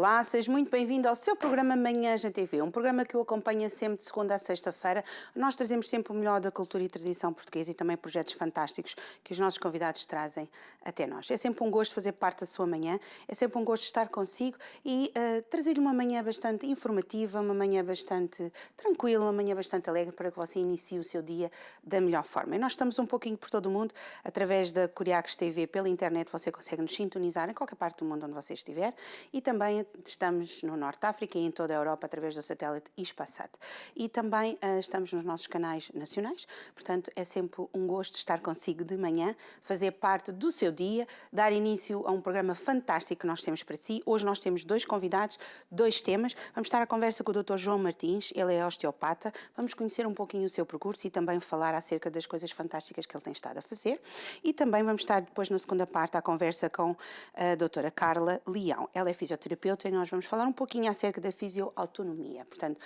Olá, seja muito bem-vindo ao seu programa Manhãs na TV, um programa que eu acompanho sempre de segunda a sexta-feira. Nós trazemos sempre o melhor da cultura e tradição portuguesa e também projetos fantásticos que os nossos convidados trazem até nós. É sempre um gosto fazer parte da sua manhã, é sempre um gosto estar consigo e trazer-lhe uma manhã bastante informativa, uma manhã bastante tranquila, uma manhã bastante alegre para que você inicie o seu dia da melhor forma. E nós estamos um pouquinho por todo o mundo, através da Curiacos TV, pela internet, você consegue nos sintonizar em qualquer parte do mundo onde você estiver e também estamos no Norte de África e em toda a Europa através do satélite Hispasat. E também estamos nos nossos canais nacionais, portanto é sempre um gosto estar consigo de manhã, fazer parte do seu dia, dar início a um programa fantástico que nós temos para si. Hoje nós temos dois convidados, dois temas. Vamos estar à conversa com o Dr. João Martins, ele é osteopata, vamos conhecer um pouquinho o seu percurso e também falar acerca das coisas fantásticas que ele tem estado a fazer. E também vamos estar depois na segunda parte à conversa com a doutora Carla Leão. Ela é fisioterapeuta e nós vamos falar um pouquinho acerca da fisioautonomia. Portanto,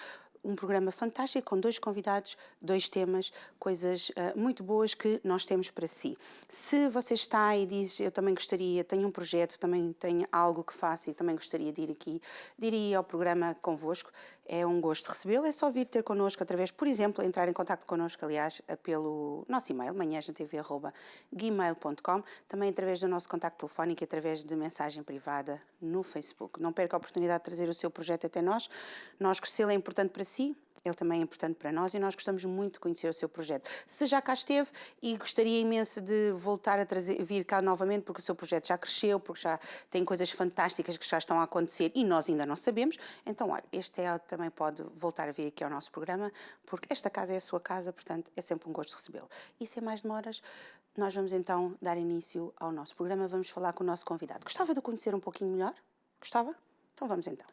um programa fantástico com dois convidados, dois temas, coisas muito boas que nós temos para si. Se você está e diz, eu também gostaria, tenho um projeto, também tenho algo que faço e também gostaria de ir aqui, de ir ao programa convosco, é um gosto recebê-lo, é só vir ter connosco através, por exemplo, entrar em contato connosco, aliás, pelo nosso e-mail, manhãsnatv@gmail.com, também através do nosso contacto telefónico e através de mensagem privada no Facebook. Não perca a oportunidade de trazer o seu projeto até nós. Nós, se ele é importante para si, ele também é importante para nós e nós gostamos muito de conhecer o seu projeto. Se já cá esteve e gostaria imenso de voltar a vir cá novamente porque o seu projeto já cresceu, porque já tem coisas fantásticas que já estão a acontecer e nós ainda não sabemos, então, olha, também pode voltar a vir aqui ao nosso programa porque esta casa é a sua casa, portanto, é sempre um gosto recebê-lo. E sem mais demoras, nós vamos então dar início ao nosso programa, vamos falar com o nosso convidado. Gostava de o conhecer um pouquinho melhor? Gostava? Então vamos então.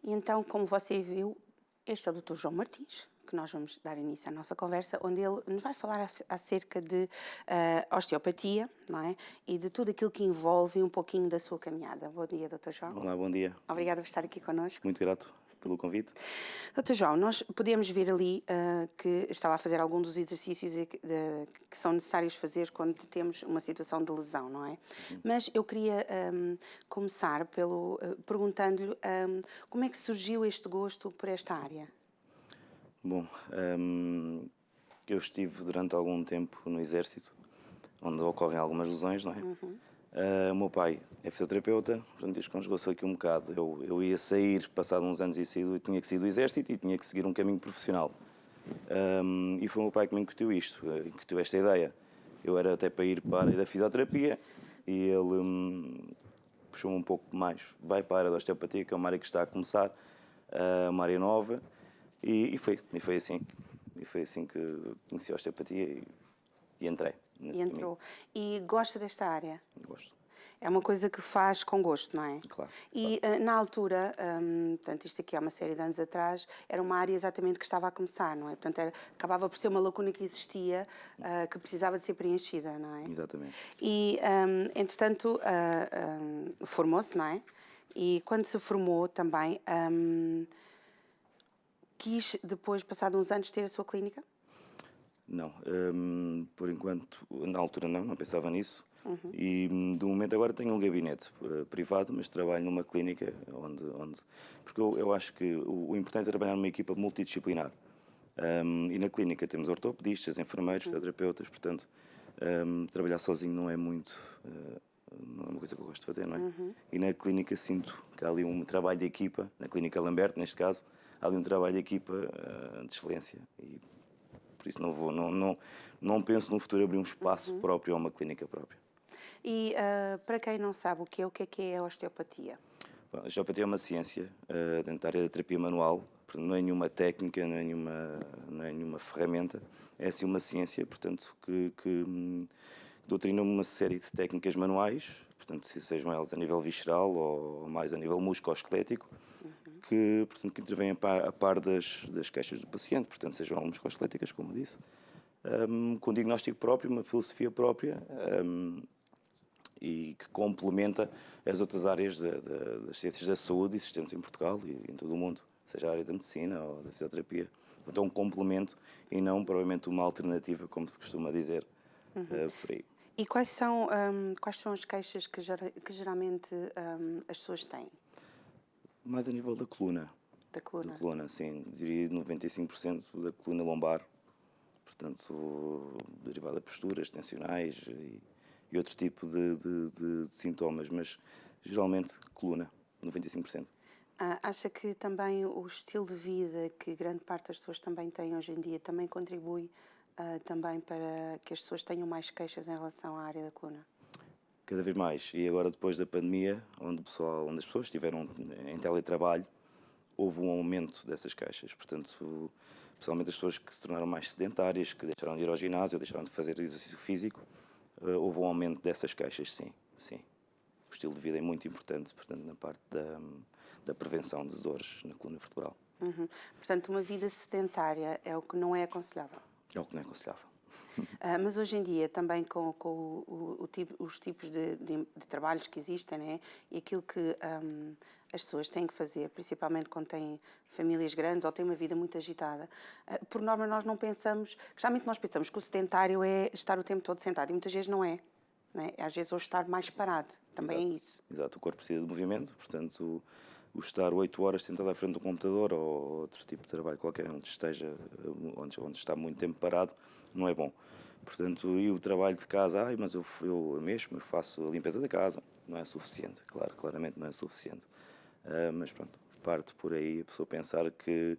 E então, como você viu, este é o Dr. João Martins, que nós vamos dar início à nossa conversa, onde ele nos vai falar acerca de osteopatia, não é? E de tudo aquilo que envolve um pouquinho da sua caminhada. Bom dia, Dr. João. Olá, bom dia. Obrigada por estar aqui connosco. Muito grato pelo convite. Dr. João, nós podemos ver ali que estava a fazer algum dos exercícios que são necessários fazer quando temos uma situação de lesão, não é? Mas eu queria começar perguntando-lhe como é que surgiu este gosto por esta área? Bom, eu estive durante algum tempo no Exército, onde ocorrem algumas lesões, não é? O meu pai é fisioterapeuta, portanto isto conjugou-se aqui um bocado. Eu ia sair, passado uns anos, e tinha que sair do Exército e tinha que seguir um caminho profissional. E foi o meu pai que me incutiu isto, incutiu esta ideia. Eu era até para ir para a área da fisioterapia e ele puxou-me um pouco mais. Vai para a área da osteopatia, que é uma área que está a começar, uma área nova, e foi assim. E foi assim que conheci a osteopatia e entrei. E entrou. E gosta desta área? Gosto. É uma coisa que faz com gosto, não é? Claro. E na altura, portanto, isto aqui há uma série de anos atrás, era uma área exatamente que estava a começar, não é? Portanto, acabava por ser uma lacuna que existia, que precisava de ser preenchida, não é? Exatamente. E, entretanto, formou-se, não é? E quando se formou também, quis depois, passado uns anos, ter a sua clínica? Não, por enquanto, na altura não pensava nisso. E de momento agora tenho um gabinete privado, mas trabalho numa clínica porque eu acho que o importante é trabalhar numa equipa multidisciplinar. E na clínica temos ortopedistas, enfermeiros, fisioterapeutas, portanto, trabalhar sozinho não é muito, não é uma coisa que eu gosto de fazer, não é? E na clínica sinto que há ali um trabalho de equipa, na clínica Lambert, neste caso, há ali um trabalho de equipa de excelência. E por isso não penso no futuro abrir um espaço próprio ou uma clínica própria. E para quem não sabe o que é a osteopatia? Bom, a osteopatia é uma ciência dentro da área da terapia manual, portanto, não é nenhuma técnica, não é nenhuma ferramenta, é assim uma ciência, portanto, que doutrina uma série de técnicas manuais, portanto, sejam elas a nível visceral ou mais a nível musculoesquelético, portanto, que intervêm a par das queixas do paciente, portanto, sejam elas musculoesqueléticas, como disse, com um diagnóstico próprio, uma filosofia própria, e que complementa as outras áreas das ciências da saúde existentes em Portugal e em todo o mundo, seja a área da medicina ou da fisioterapia. Então, um complemento e não provavelmente uma alternativa, como se costuma dizer por aí. E quais são as queixas que geralmente as pessoas têm Mais a nível da coluna. da coluna? Da coluna, sim. Diria 95% da coluna lombar. Portanto, derivada de posturas tensionais e outro tipo de sintomas, mas geralmente coluna, 95%. Acha que também o estilo de vida que grande parte das pessoas também têm hoje em dia também contribui também para que as pessoas tenham mais queixas em relação à área da coluna? Cada vez mais. E agora, depois da pandemia, onde as pessoas estiveram em teletrabalho, houve um aumento dessas queixas. Portanto, especialmente as pessoas que se tornaram mais sedentárias, que deixaram de ir ao ginásio, deixaram de fazer exercício físico, houve um aumento dessas queixas, sim, sim. O estilo de vida é muito importante, portanto, na parte da prevenção de dores na coluna vertebral. Portanto, uma vida sedentária é o que não é aconselhável. É o que não é aconselhável. Mas hoje em dia, também com os tipos de trabalhos que existem, né? E aquilo que as pessoas têm que fazer, principalmente quando têm famílias grandes ou têm uma vida muito agitada, por norma nós não pensamos, geralmente nós pensamos que o sedentário é estar o tempo todo sentado e muitas vezes não é. Né? Às vezes hoje estar mais parado, também Exato. é isso. Exato, o corpo precisa de movimento, portanto, o estar 8 horas sentado à frente do computador ou outro tipo de trabalho qualquer, onde esteja, onde está muito tempo parado, não é bom. Portanto, e o trabalho de casa, mas eu mesmo faço a limpeza da casa, não é suficiente, claro, claramente não é suficiente. Mas pronto, parte por aí a pessoa pensar que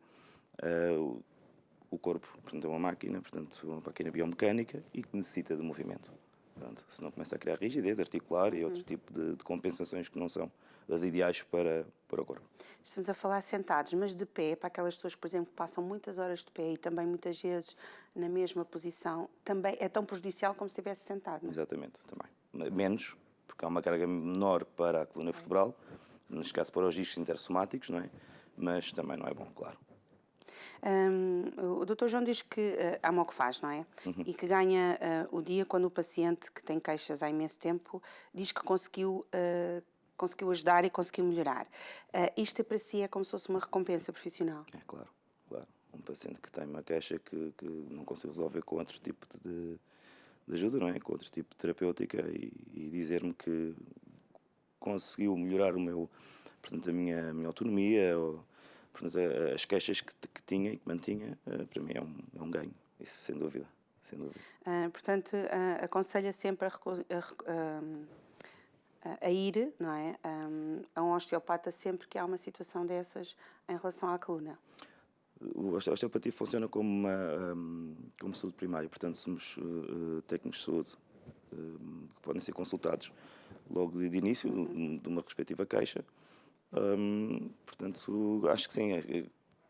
o corpo, portanto, é uma máquina, portanto, uma máquina biomecânica e que necessita de movimento. Pronto, senão começa a criar rigidez articular e outro tipo de compensações que não são as ideais para o corpo. Estamos a falar sentados, mas de pé, para aquelas pessoas que, por exemplo, passam muitas horas de pé e também muitas vezes na mesma posição, também é tão prejudicial como se estivesse sentado. Não? Exatamente, também. Menos, porque há uma carga menor para a coluna vertebral, neste caso para os discos intersomáticos, não é? Mas também não é bom, claro. O Dr. João diz que ama o que faz, não é? E que ganha o dia quando o paciente que tem queixas há imenso tempo diz que conseguiu ajudar e conseguiu melhorar. Isto para si é como se fosse uma recompensa profissional. É claro, claro. Um paciente que tem uma queixa que não consegue resolver com outro tipo de ajuda, não é? Com outro tipo de terapêutica e dizer-me que conseguiu melhorar portanto, a minha autonomia, portanto, as queixas que tinha e que mantinha, para mim é um ganho, isso sem dúvida, sem dúvida. Portanto, aconselha sempre a ir, não é? A um osteopata sempre que há uma situação dessas em relação à coluna. A osteopatia funciona como saúde primária, portanto somos técnicos de saúde que podem ser consultados logo de início de uma respectiva queixa. Portanto, acho que sim,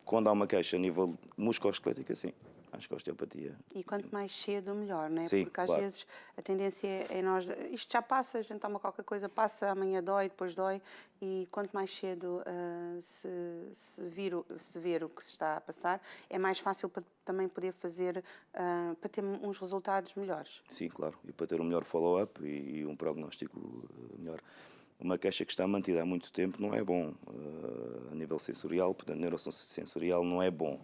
quando há uma queixa a nível musculoesquelética, sim, acho que a osteopatia... E quanto mais cedo, melhor, não é? Sim, Porque às claro. vezes a tendência é nós. Isto já passa, a gente toma qualquer coisa, passa, amanhã dói, depois dói, e quanto mais cedo se ver o que se está a passar, é mais fácil para também poder fazer, para ter uns resultados melhores. Sim, claro, e para ter um melhor follow-up e um prognóstico melhor. Uma queixa que está mantida há muito tempo não é bom, a nível sensorial, portanto, neurosensorial não é bom.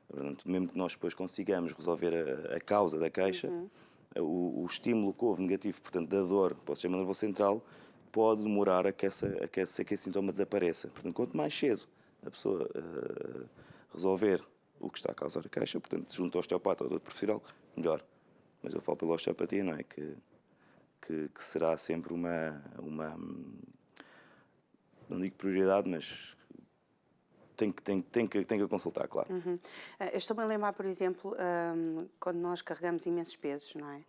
Portanto, mesmo que nós depois consigamos resolver a causa da queixa, o estímulo que houve negativo, portanto, da dor para o sistema nervoso central, pode demorar a que esse sintoma desapareça. Portanto, quanto mais cedo a pessoa resolver o que está a causar a queixa, portanto, junto ao osteopata ou ao outro profissional, melhor. Mas eu falo pela osteopatia, não é? Que será sempre não digo prioridade, mas tem que consultar, claro. Eu estou-me a lembrar, por exemplo, quando nós carregamos imensos pesos, não é?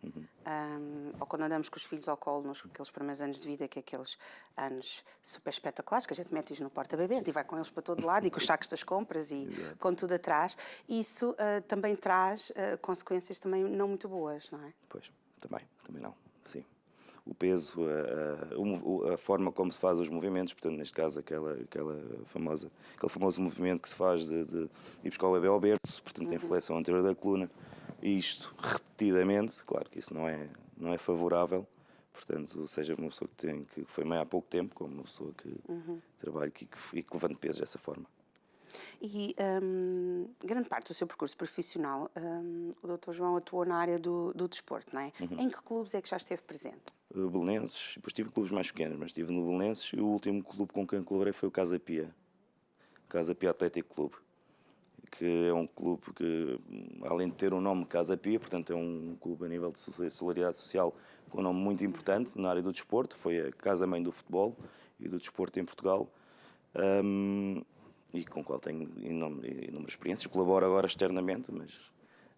Ou quando andamos com os filhos ao colo nos aqueles primeiros anos de vida, que é aqueles anos super espetaculares, que a gente mete-os no porta-bebês e vai com eles para todo lado e com os sacos das compras e Exato. com tudo atrás. Isso também traz consequências também não muito boas, não é? Pois, também não, sim. O peso, a forma como se faz os movimentos, portanto, neste caso, aquele famoso movimento que se faz de ir buscar o bebê ao berço, portanto, tem flexão anterior da coluna, e isto repetidamente, claro que isso não é favorável, portanto, seja uma pessoa que foi mãe há pouco tempo, como uma pessoa que trabalha e que levanta pesos dessa forma. E grande parte do seu percurso profissional, o Dr. João atuou na área do desporto, não é? Em que clubes é que já esteve presente? Belenenses, depois tive clubes mais pequenos, mas estive no Belenenses e o último clube com quem colaborei foi o Casa Pia Atlético Clube, que é um clube que, além de ter o nome Casa Pia, portanto é um clube a nível de solidariedade social com um nome muito importante na área do desporto, foi a casa-mãe do futebol e do desporto em Portugal, e com o qual tenho inúmeras experiências. Colaboro agora externamente, mas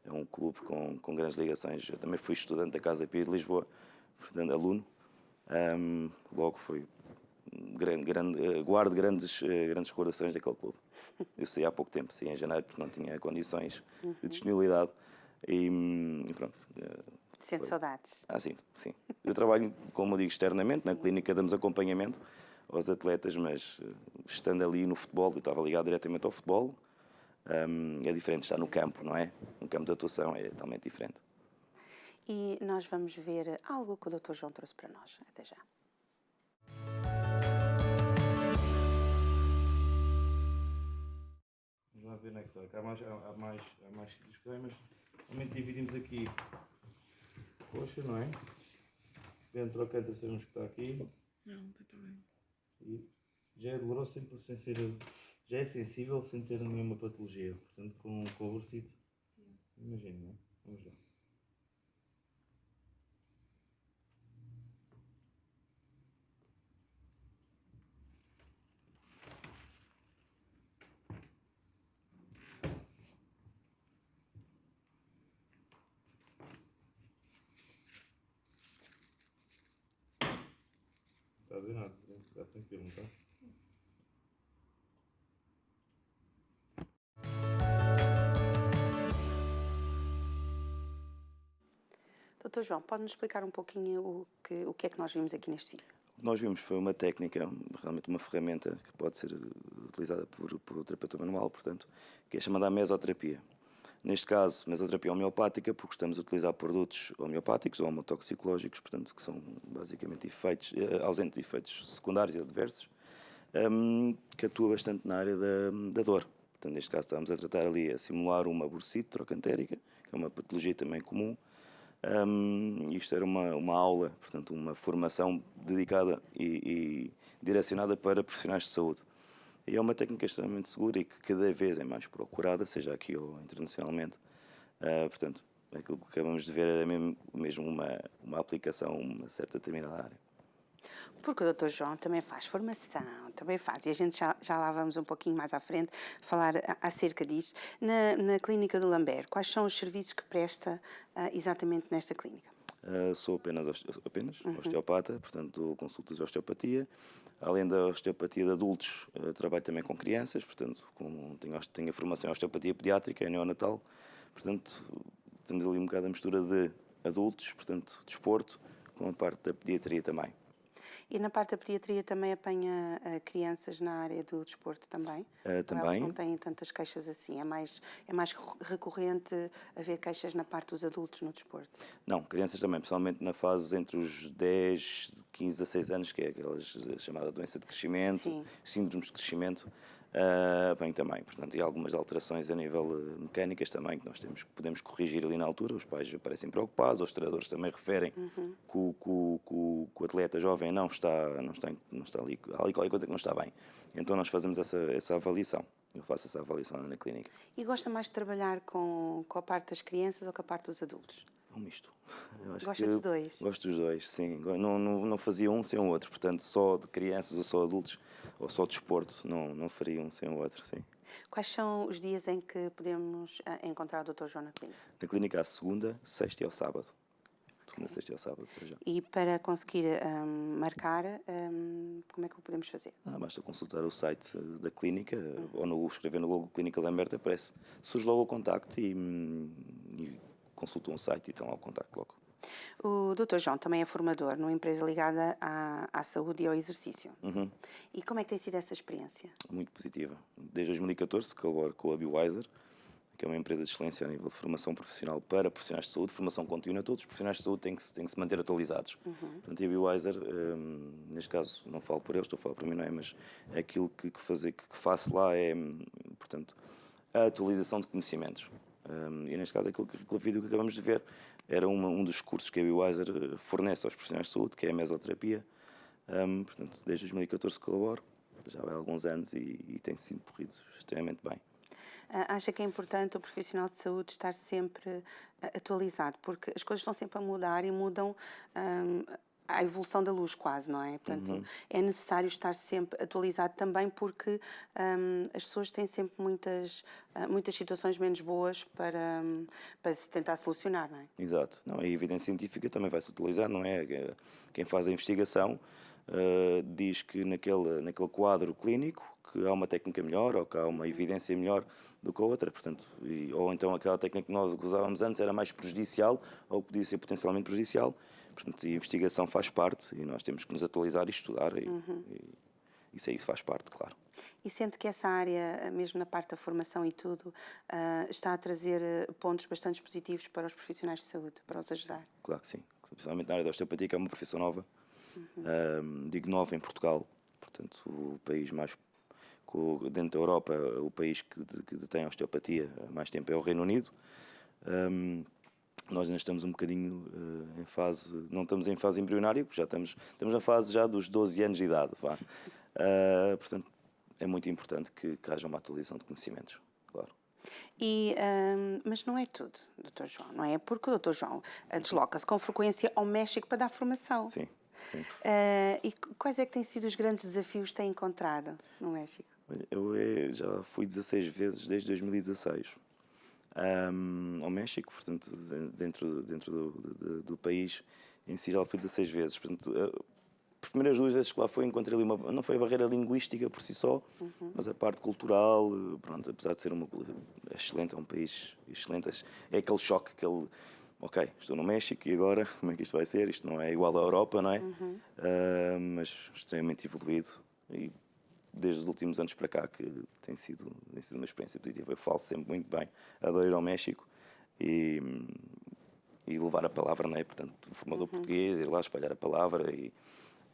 é um clube com grandes ligações. Eu também fui estudante da Casa Pia de Lisboa, portanto, aluno. Logo guardo grandes recordações daquele clube. Eu saí há pouco tempo, saí em janeiro, porque não tinha condições de disponibilidade. E pronto. Sente saudades? Sim. Eu trabalho, como eu digo, externamente, na clínica damos acompanhamento aos atletas, mas estando ali no futebol, eu estava ligado diretamente ao futebol, é diferente estar no campo, não é? No campo de atuação é totalmente diferente. E nós vamos ver algo que o Dr. João trouxe para nós. Até já. Vamos lá ver onde é que está. Há mais sítios que tem, mas realmente dividimos aqui coxa, não é? Dentro do canto sabemos que está aqui. Não, está bem. E já é doloroso sempre sem ser. Já é sensível sem ter nenhuma patologia. Portanto, com o bursito. Imagina, não é? Vamos lá. Está a ver nada, está tranquilo, não está? Dr. João, pode-nos explicar um pouquinho o que é que nós vimos aqui neste vídeo? O que nós vimos foi uma técnica, realmente uma ferramenta que pode ser utilizada por o terapeuta manual, portanto, que é chamada mesoterapia. Neste caso, mesoterapia homeopática, porque estamos a utilizar produtos homeopáticos ou homotoxicológicos, portanto, que são basicamente ausentes de efeitos secundários e adversos, que atua bastante na área da dor. Portanto, neste caso, estamos a tratar ali, a simular uma bursite trocantérica, que é uma patologia também comum. Isto era uma aula, portanto, uma formação dedicada e direcionada para profissionais de saúde. E é uma técnica extremamente segura e que cada vez é mais procurada, seja aqui ou internacionalmente. Portanto, aquilo que acabamos de ver era mesmo uma aplicação, uma certa determinada área. Porque o Dr. João também faz formação, também faz, e a gente já lá vamos um pouquinho mais à frente falar acerca disto. Na clínica do Lambert, quais são os serviços que presta exatamente nesta clínica? Sou apenas osteopata, portanto dou consultas de osteopatia. Além da osteopatia de adultos, trabalho também com crianças, portanto tenho a formação em osteopatia pediátrica e neonatal. Portanto, temos ali um bocado a mistura de adultos, portanto, desporto, com a parte da pediatria também. E na parte da pediatria também apanha crianças na área do desporto também? Também. Elas não têm tantas queixas assim? É mais recorrente haver queixas na parte dos adultos no desporto? Não, crianças também, principalmente na fase entre os 10, 15 a 16 anos, que é aquela chamada doença de crescimento, Sim. síndromes de crescimento, bem também. Portanto, e algumas alterações a nível mecânicas também, que podemos corrigir ali na altura. Os pais parecem preocupados, os treinadores também referem que o atleta jovem não está ali qualquer coisa que não está bem. Então nós fazemos essa avaliação. Eu faço essa avaliação na clínica. E gosta mais de trabalhar com a parte das crianças ou com a parte dos adultos? um misto. Eu acho Gosta que dos dois? gosto dos dois, sim. Não fazia um sem o outro, portanto, só de crianças ou só adultos, ou só desporto, não faria um sem o outro, sim. Quais são os dias em que podemos encontrar o Dr. João na clínica? Na clínica à segunda, sexta e ao sábado. Segunda, Ok. sexta e ao sábado, para já. E para conseguir marcar, como é que o podemos fazer? Basta consultar o site da clínica ou escrever no Google Clínica Lamberto, aparece. Surge logo o contacto e consultam o site e estão lá o contacto logo. O Dr. João também é formador numa empresa ligada à saúde e ao exercício. Uhum. E como é que tem sido essa experiência? Muito positiva. Desde 2014 colaboro com a BioWiser, que é uma empresa de excelência a nível de formação profissional para profissionais de saúde, formação contínua. Todos os profissionais de saúde têm que se manter atualizados. Portanto, e a BioWiser, neste caso, não falo por eles, estou a falar por mim, não é? Mas aquilo que faço lá é, portanto, a atualização de conhecimentos. E neste caso, aquele vídeo que acabamos de ver era um dos cursos que a BioWiser fornece aos profissionais de saúde, que é a mesoterapia. Portanto, desde 2014 colaboro, já há alguns anos e tem sido corrido extremamente bem. Acha que é importante o profissional de saúde estar sempre atualizado, porque as coisas estão sempre a mudar e mudam à evolução da luz quase, não é? Portanto, é necessário estar sempre atualizado também porque as pessoas têm sempre muitas situações menos boas para se tentar solucionar, não é? Exato. Não, a evidência científica também vai se utilizar, não é? Quem faz a investigação diz que naquele quadro clínico que há uma técnica melhor ou que há uma evidência melhor do que a outra, portanto, ou então aquela técnica que nós usávamos antes era mais prejudicial ou podia ser potencialmente prejudicial. Portanto, a investigação faz parte e nós temos que nos atualizar e estudar e isso aí faz parte, claro. E sente que essa área, mesmo na parte da formação e tudo, está a trazer pontos bastante positivos para os profissionais de saúde, para os ajudar? Claro que sim, principalmente na área da osteopatia, que é uma profissão nova, digo nova em Portugal, portanto, o país mais dentro da Europa, o país que detém a osteopatia há mais tempo é o Reino Unido. Nós ainda estamos um bocadinho em fase, não estamos em fase embrionária, porque já estamos na fase já dos 12 anos de idade, vá. Portanto, é muito importante que haja uma atualização de conhecimentos, claro. Mas não é tudo, Dr. João, não é? Porque o Dr. João desloca-se com frequência ao México para dar formação. Sim, sim. E quais é que têm sido os grandes desafios que têm encontrado no México? Olha, eu já fui 16 vezes desde 2016 ao México, portanto, dentro do país em si já fui 16 vezes. Portanto, as primeiras 2 vezes que lá fui encontrei ali não foi a barreira linguística por si só, mas a parte cultural, pronto, apesar de ser excelente, é um país excelente, é aquele choque, ok, estou no México e agora como é que isto vai ser? Isto não é igual à Europa, não é? Mas extremamente evoluído e desde os últimos anos para cá que tem sido uma experiência positiva. Eu falo sempre muito bem, adoro ir ao México e levar a palavra, não é? Portanto, o formador português, ir lá espalhar a palavra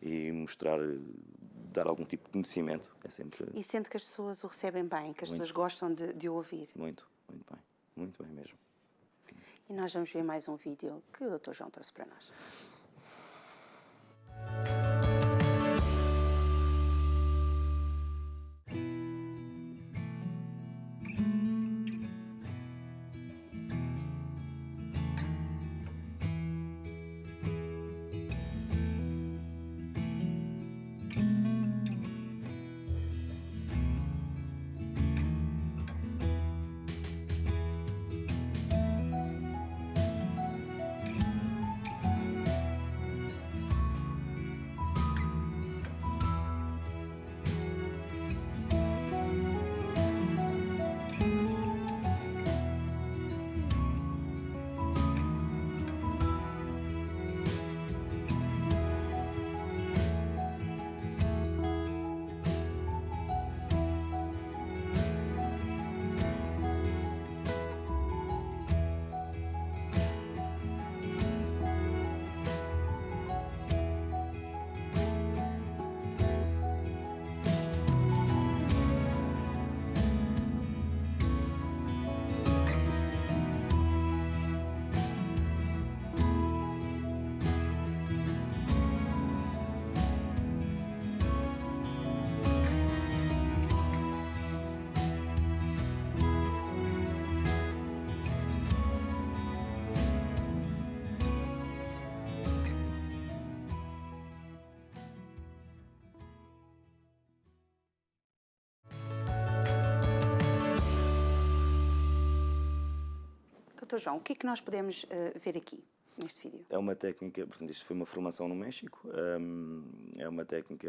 e mostrar, dar algum tipo de conhecimento. É sempre... E sente que as pessoas o recebem bem, que as Muito. pessoas gostam de o ouvir? Muito bem mesmo. E nós vamos ver mais um vídeo que o Dr. João trouxe para nós. Dr. João, o que é que nós podemos ver aqui neste vídeo? É uma técnica, portanto, isto foi uma formação no México, é uma técnica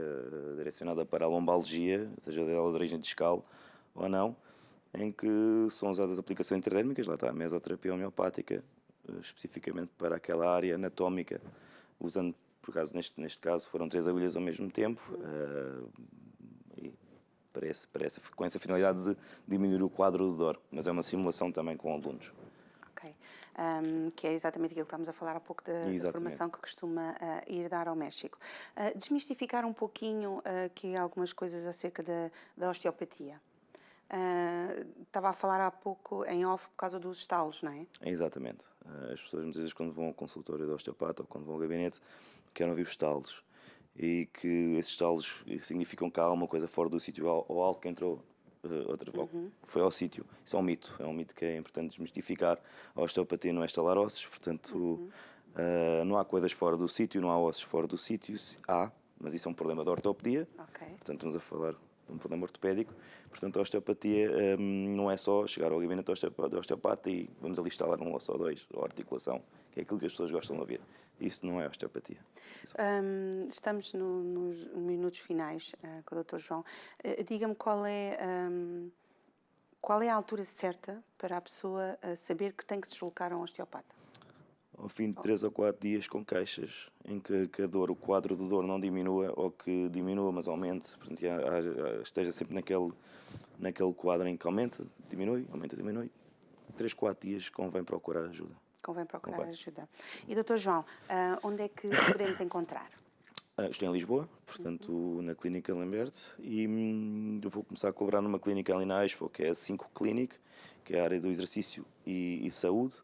direcionada para a lombalgia, seja ela de origem discal ou não, em que são usadas aplicações interdérmicas, lá está, a mesoterapia homeopática, especificamente para aquela área anatómica, usando, por acaso, neste caso, foram 3 agulhas ao mesmo tempo, e com essa finalidade de diminuir o quadro de dor, mas é uma simulação também com alunos. Ok. Que é exatamente aquilo que estávamos a falar há pouco da formação que costuma ir dar ao México. Desmistificar um pouquinho aqui algumas coisas acerca da osteopatia. Estava a falar há pouco em off por causa dos estalos, não é? Exatamente. As pessoas muitas vezes quando vão ao consultório do osteopata ou quando vão ao gabinete querem ouvir os estalos e que esses estalos significam que há alguma coisa fora do sítio ou algo que entrou foi ao sítio. Isso é um mito que é importante desmistificar. A osteopatia não é estalar ossos, portanto não há coisas fora do sítio, não há ossos fora do sítio, há, mas isso é um problema da ortopedia, portanto estamos a falar de um problema ortopédico, portanto a osteopatia não é só chegar ao gabinete do osteopata e vamos ali instalar um osso ou dois, ou articulação, que é aquilo que as pessoas gostam de ouvir. Isso não é osteopatia. Estamos nos minutos finais com o Dr. João. Diga-me qual é a altura certa para a pessoa saber que tem que se deslocar a um osteopata? Ao fim de 3 ou 4 dias com queixas, em que o quadro de dor não diminua ou que diminua, mas aumente, portanto, esteja sempre naquele quadro em que aumenta, diminui, 3, 4 dias convém procurar ajuda. Convém procurar ajuda. E, Dr. João, onde é que podemos encontrar? Estou em Lisboa, portanto, na Clínica Lambert, e eu vou começar a colaborar numa clínica ali na Expo, que é a 5 Clinic, que é a área do exercício e saúde,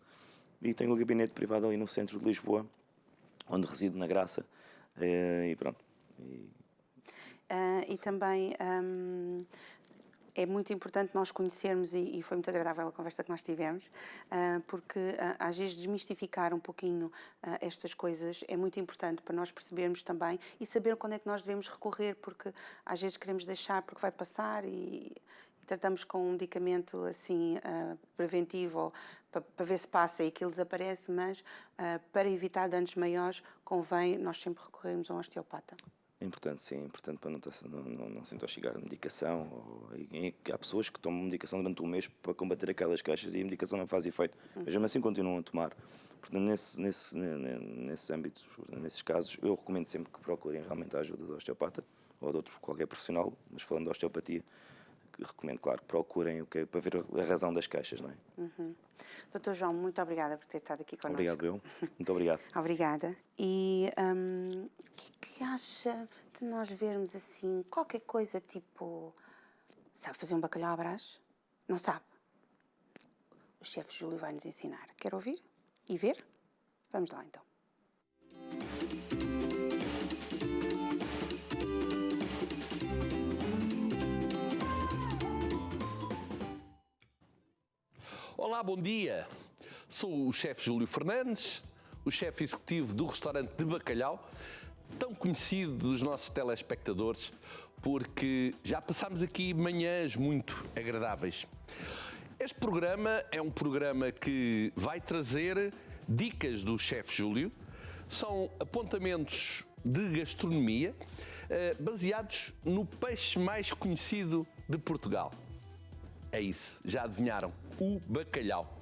e tenho um gabinete privado ali no centro de Lisboa, onde resido na Graça, e pronto. E também é muito importante nós conhecermos, e foi muito agradável a conversa que nós tivemos, porque às vezes desmistificar um pouquinho estas coisas é muito importante para nós percebermos também e saber quando é que nós devemos recorrer, porque às vezes queremos deixar porque vai passar e tratamos com um medicamento assim preventivo para ver se passa e aquilo desaparece, mas para evitar danos maiores convém nós sempre recorrermos a um osteopata. É importante, sim, é importante para não se intoxicar de medicação. Há pessoas que tomam medicação durante um mês para combater aquelas queixas e a medicação não faz efeito, mas mesmo assim continuam a tomar. Portanto, nesses âmbitos, nesses casos, eu recomendo sempre que procurem realmente a ajuda do osteopata ou de outro qualquer profissional, mas falando de osteopatia, recomendo, claro, que procurem para ver a razão das queixas, não é? Dr. João, muito obrigada por ter estado aqui connosco. Obrigado, eu. Muito obrigado. Obrigada. E o que acha de nós vermos assim, qualquer coisa tipo... Sabe fazer um bacalhau à Brás? Não sabe? O chefe Júlio vai nos ensinar. Quer ouvir e ver? Vamos lá, então. Olá, bom dia. Sou o chefe Júlio Fernandes, o chefe executivo do restaurante de bacalhau, tão conhecido dos nossos telespectadores, porque já passámos aqui manhãs muito agradáveis. Este programa é um programa que vai trazer dicas do chefe Júlio, são apontamentos de gastronomia baseados no peixe mais conhecido de Portugal. É isso, já adivinharam, o bacalhau.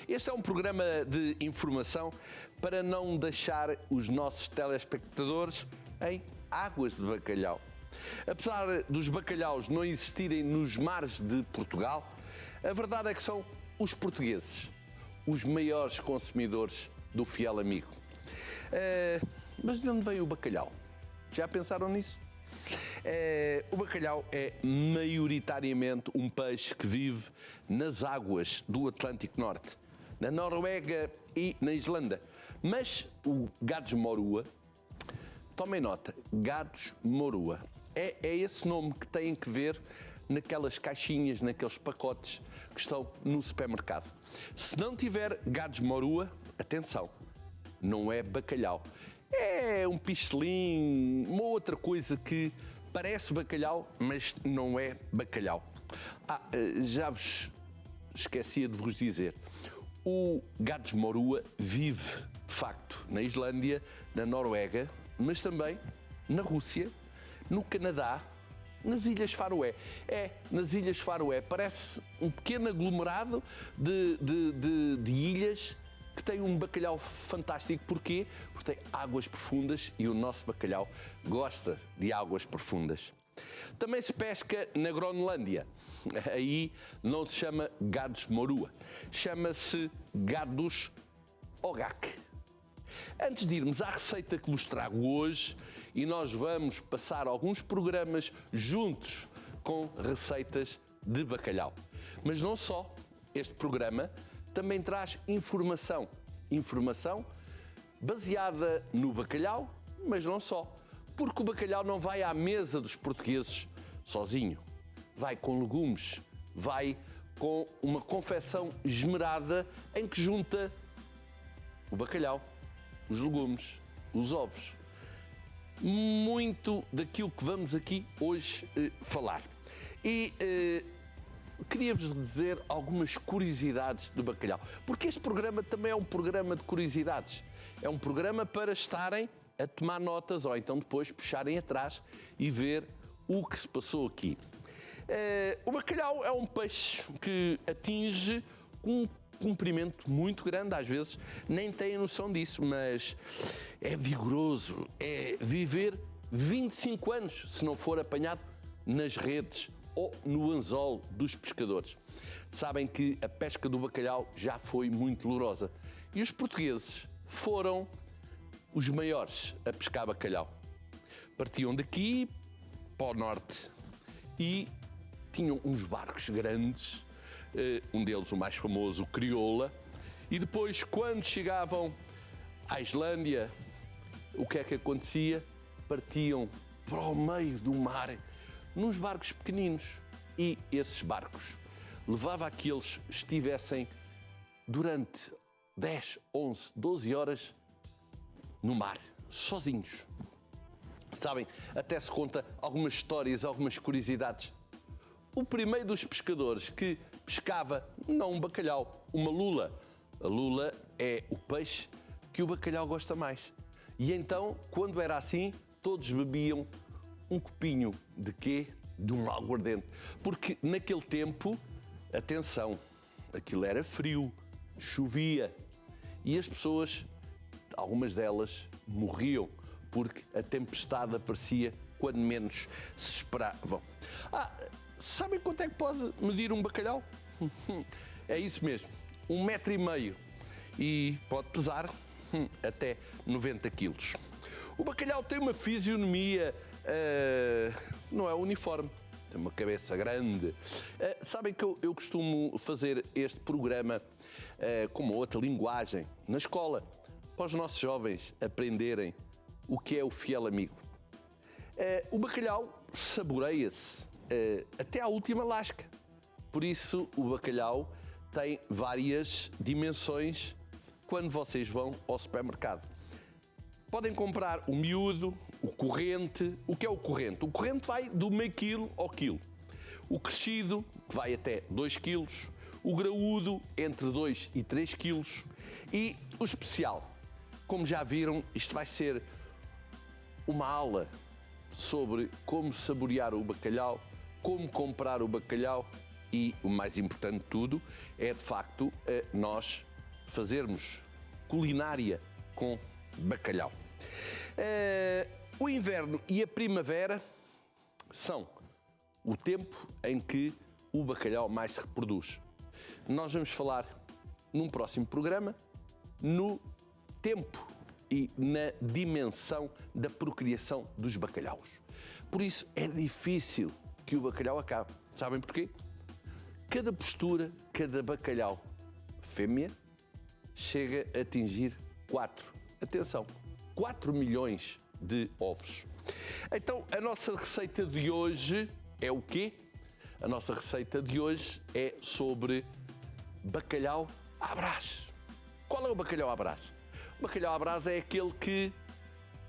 Este é um programa de informação para não deixar os nossos telespectadores em águas de bacalhau. Apesar dos bacalhaus não existirem nos mares de Portugal, a verdade é que são os portugueses os maiores consumidores do fiel amigo. Mas de onde veio o bacalhau? Já pensaram nisso? O bacalhau é maioritariamente um peixe que vive nas águas do Atlântico Norte, na Noruega e na Islândia. Mas o Gades morua, tomem nota, Gades morua, é esse nome que têm que ver naquelas caixinhas, naqueles pacotes que estão no supermercado. Se não tiver Gades morua, atenção, não é bacalhau. É um pichelim, uma outra coisa que parece bacalhau, mas não é bacalhau. Já vos esquecia de vos dizer, O Gadsmorua vive, de facto, na Islândia, na Noruega, mas também na Rússia, no Canadá, nas Ilhas Faroé. Nas Ilhas Faroé. Parece um pequeno aglomerado de ilhas que tem um bacalhau fantástico. Porquê? Porque tem águas profundas e o nosso bacalhau gosta de águas profundas. Também se pesca na Groenlândia. Aí não se chama Gadsmorua, chama-se Gadus Ogak. Antes de irmos à receita que vos trago hoje, e nós vamos passar alguns programas juntos com receitas de bacalhau. Mas não só, este programa também traz informação. Informação baseada no bacalhau, mas não só. Porque o bacalhau não vai à mesa dos portugueses sozinho. Vai com legumes, vai com uma confecção esmerada em que junta o bacalhau, os legumes, os ovos. Muito daquilo que vamos aqui hoje falar. E queria-vos dizer algumas curiosidades do bacalhau. Porque este programa também é um programa de curiosidades. É um programa para estarem a tomar notas ou então depois puxarem atrás e ver o que se passou aqui. O bacalhau é um peixe que atinge um comprimento muito grande, às vezes nem têm noção disso, mas é vigoroso, é viver 25 anos se não for apanhado nas redes ou no anzol dos pescadores. Sabem que a pesca do bacalhau já foi muito dolorosa e os portugueses foram os maiores a pescar bacalhau. Partiam daqui para o norte e tinham uns barcos grandes, um deles o mais famoso, o Crioula, e depois, quando chegavam à Islândia, o que é que acontecia? Partiam para o meio do mar, nos barcos pequeninos, e esses barcos levavam a que eles estivessem durante 10, 11, 12 horas no mar, sozinhos. Sabem, até se conta algumas histórias, algumas curiosidades. O primeiro dos pescadores que pescava, não um bacalhau, uma lula. A lula é o peixe que o bacalhau gosta mais. E então, quando era assim, todos bebiam um copinho de quê? De um aguardente. Porque naquele tempo, atenção, aquilo era frio, chovia e as pessoas, algumas delas, morriam porque a tempestade aparecia quando menos se esperavam. Sabem quanto é que pode medir um bacalhau? É isso mesmo, 1,5 metro e pode pesar até 90 quilos. O bacalhau tem uma fisionomia, não é uniforme, tem uma cabeça grande. Sabem que eu costumo fazer este programa com uma outra linguagem na escola, para os nossos jovens aprenderem o que é o fiel amigo. O bacalhau saboreia-se até à última lasca. Por isso, o bacalhau tem várias dimensões quando vocês vão ao supermercado. Podem comprar o miúdo, o corrente. O que é o corrente? O corrente vai do meio quilo ao quilo. O crescido, que vai até 2 quilos. O graúdo, entre 2 e 3 quilos. E o especial. Como já viram, isto vai ser uma aula sobre como saborear o bacalhau, como comprar o bacalhau e, o mais importante de tudo, é de facto nós fazermos culinária com bacalhau. O inverno e a primavera são o tempo em que o bacalhau mais se reproduz. Nós vamos falar num próximo programa no tempo e na dimensão da procriação dos bacalhaus. Por isso é difícil que o bacalhau acabe. Sabem porquê? Cada postura, cada bacalhau fêmea chega a atingir 4 milhões de ovos. Então, a nossa receita de hoje é o quê? A nossa receita de hoje é sobre bacalhau à Brás. Qual é o bacalhau à Brás? O bacalhau à Brás é aquele que